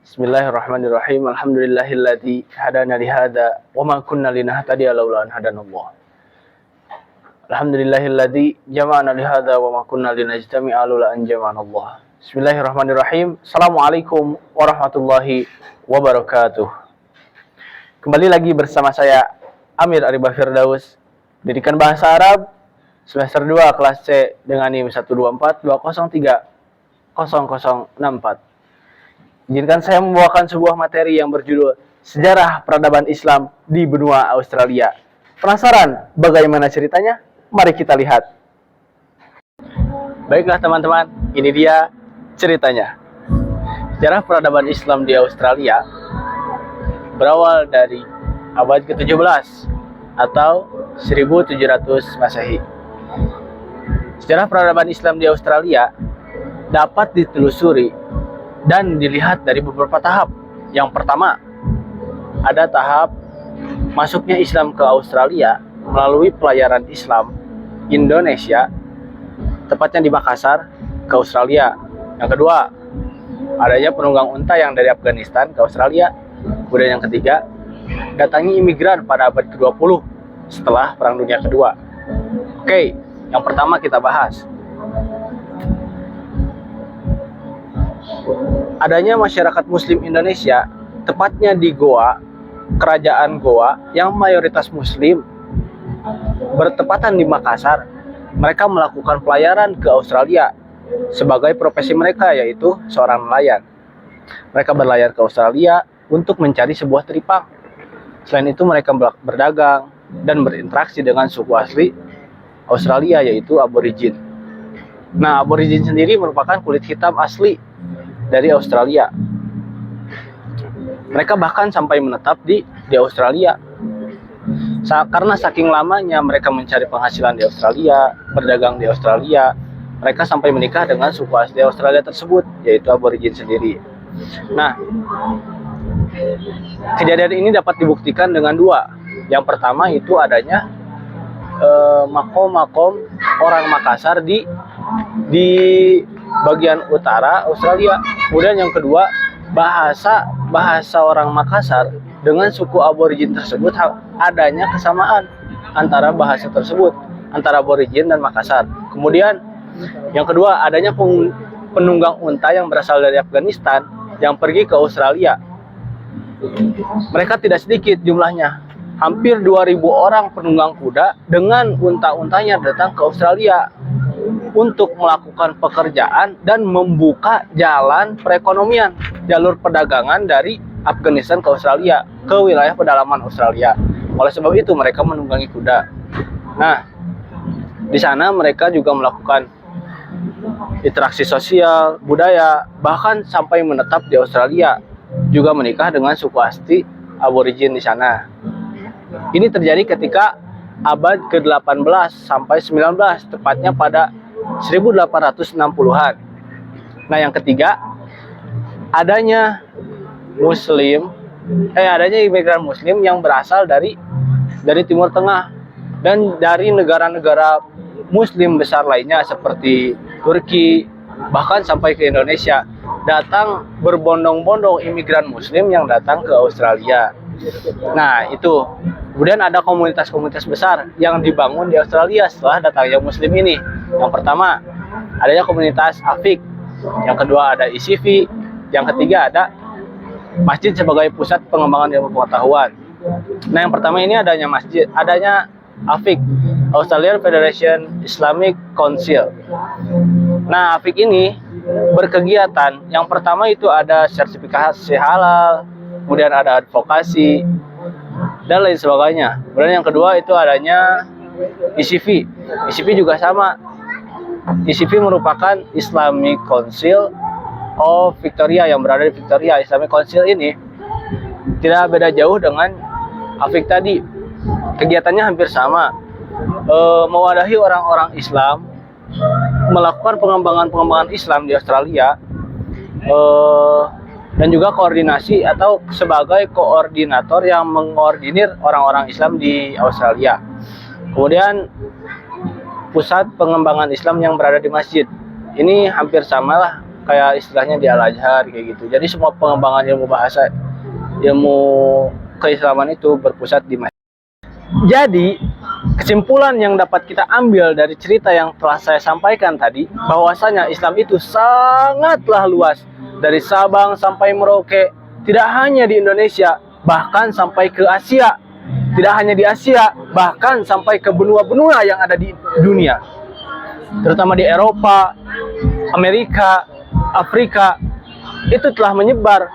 Bismillahirrahmanirrahim. Alhamdulillahilladzi hadana li hadza wa ma kunna linahtadiya laula an hadanallah. Alhamdulillahilladzi jama'ana li hadza wa ma kunna linajtami'a laula an jama'anallah. Bismillahirrahmanirrahim. Assalamualaikum warahmatullahi wabarakatuh. Kembali lagi bersama saya Amir Aribah Firdaus, Pendidikan Bahasa Arab semester 2 kelas C dengan NIM 12420300064. Izinkan saya membawakan sebuah materi yang berjudul Sejarah Peradaban Islam di Benua Australia. Penasaran bagaimana ceritanya? Mari kita lihat. Baiklah teman-teman, ini dia ceritanya. Sejarah peradaban Islam di Australia berawal dari abad ke-17 atau 1700 Masehi. Sejarah peradaban Islam di Australia dapat ditelusuri dan dilihat dari beberapa tahap. Yang pertama, ada tahap masuknya Islam ke Australia melalui pelayaran Islam Indonesia, tepatnya di Makassar, ke Australia. Yang kedua, adanya penunggang unta yang dari Afghanistan ke Australia. Kemudian yang ketiga, datangnya imigran pada abad ke-20 setelah Perang Dunia Kedua. Oke, yang pertama kita bahas. Adanya masyarakat Muslim Indonesia, tepatnya di Goa, kerajaan Goa yang mayoritas Muslim, bertepatan di Makassar. Mereka melakukan pelayaran ke Australia sebagai profesi mereka, yaitu seorang nelayan. Mereka berlayar ke Australia untuk mencari sebuah teripang. Selain itu mereka berdagang dan berinteraksi dengan suku asli Australia, yaitu aborigin. Nah, aborigin sendiri merupakan kulit hitam asli dari Australia. Mereka bahkan sampai menetap di Australia. Karena saking lamanya mereka mencari penghasilan di Australia, berdagang di Australia, mereka sampai menikah dengan suku asli Australia tersebut, yaitu aborigin sendiri. Nah, kejadian ini dapat dibuktikan dengan dua. Yang pertama itu adanya makom-makom orang Makassar di bagian utara Australia. Kemudian yang kedua, bahasa orang Makassar dengan suku aborigin tersebut adanya kesamaan antara bahasa tersebut, antara aborigin dan Makassar. Kemudian yang kedua, adanya penunggang unta yang berasal dari Afghanistan yang pergi ke Australia. Mereka tidak sedikit jumlahnya, hampir 2.000 orang penunggang kuda dengan unta-untanya datang ke Australia untuk melakukan pekerjaan dan membuka jalan perekonomian, jalur perdagangan dari Afghanistan ke Australia, ke wilayah pedalaman Australia. Oleh sebab itu mereka menunggangi kuda. Nah, di sana mereka juga melakukan interaksi sosial, budaya, bahkan sampai menetap di Australia, juga menikah dengan suku asli aborigin di sana. Ini terjadi ketika abad ke-18 sampai 19, tepatnya pada 1860-an. Nah, yang ketiga, adanya imigran Muslim yang berasal dari Timur Tengah dan dari negara-negara Muslim besar lainnya seperti Turki, bahkan sampai ke Indonesia. Datang berbondong-bondong imigran Muslim yang datang ke Australia. Nah, itu. Kemudian ada komunitas-komunitas besar yang dibangun di Australia setelah datangnya Muslim ini. Yang pertama, adanya komunitas Afik. Yang kedua ada ICV. Yang ketiga ada masjid sebagai pusat pengembangan ilmu pengetahuan. Nah, yang pertama ini adanya Afik, Australian Federation Islamic Council. Nah, Afik ini berkegiatan. Yang pertama itu ada sertifikasi halal, kemudian ada advokasi, dan lain sebagainya. Kemudian yang kedua itu adanya ICV. ICV juga sama. ICV merupakan Islamic Council of Victoria yang berada di Victoria. Islamic Council ini tidak beda jauh dengan Afik tadi. Kegiatannya hampir sama. Mewadahi orang-orang Islam, melakukan pengembangan Islam di Australia, dan juga koordinasi atau sebagai koordinator yang mengordinir orang-orang Islam di Australia. Kemudian pusat pengembangan Islam yang berada di masjid. Ini hampir sama lah kayak istilahnya di Al-Azhar kayak gitu. Jadi semua pengembangan ilmu bahasa, ilmu keislaman itu berpusat di Mesir. Jadi kesimpulan yang dapat kita ambil dari cerita yang telah saya sampaikan tadi, bahwasanya Islam itu sangatlah luas, dari Sabang sampai Merauke, tidak hanya di Indonesia, bahkan sampai ke Asia. Tidak hanya di Asia, bahkan sampai ke benua-benua yang ada di dunia, terutama di Eropa, Amerika, Afrika. Itu telah menyebar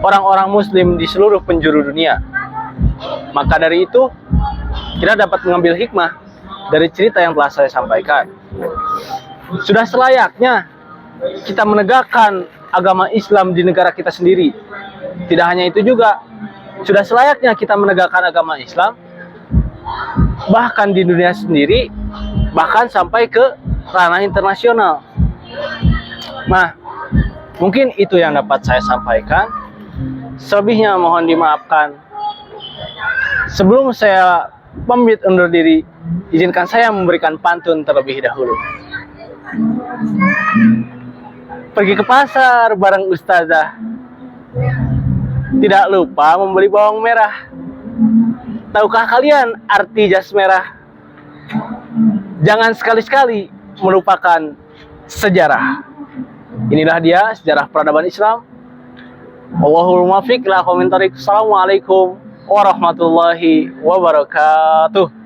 orang-orang Muslim di seluruh penjuru dunia. Maka dari itu, kita dapat mengambil hikmah dari cerita yang telah saya sampaikan. Sudah selayaknya kita menegakkan agama Islam di negara kita sendiri. Tidak hanya itu juga, sudah selayaknya kita menegakkan agama Islam bahkan di dunia sendiri, bahkan sampai ke ranah internasional. Nah, mungkin itu yang dapat saya sampaikan. Selebihnya mohon dimaafkan. Sebelum saya pamit undur diri, izinkan saya memberikan pantun terlebih dahulu. Pergi ke pasar bareng ustazah, tidak lupa membeli bawang merah. Tahukah kalian arti jas merah? Jangan sekali-sekali melupakan sejarah. Inilah dia sejarah peradaban Islam. Wallahul muwaffiq ila aqwamit thoriq. Assalamualaikum warahmatullahi wabarakatuh.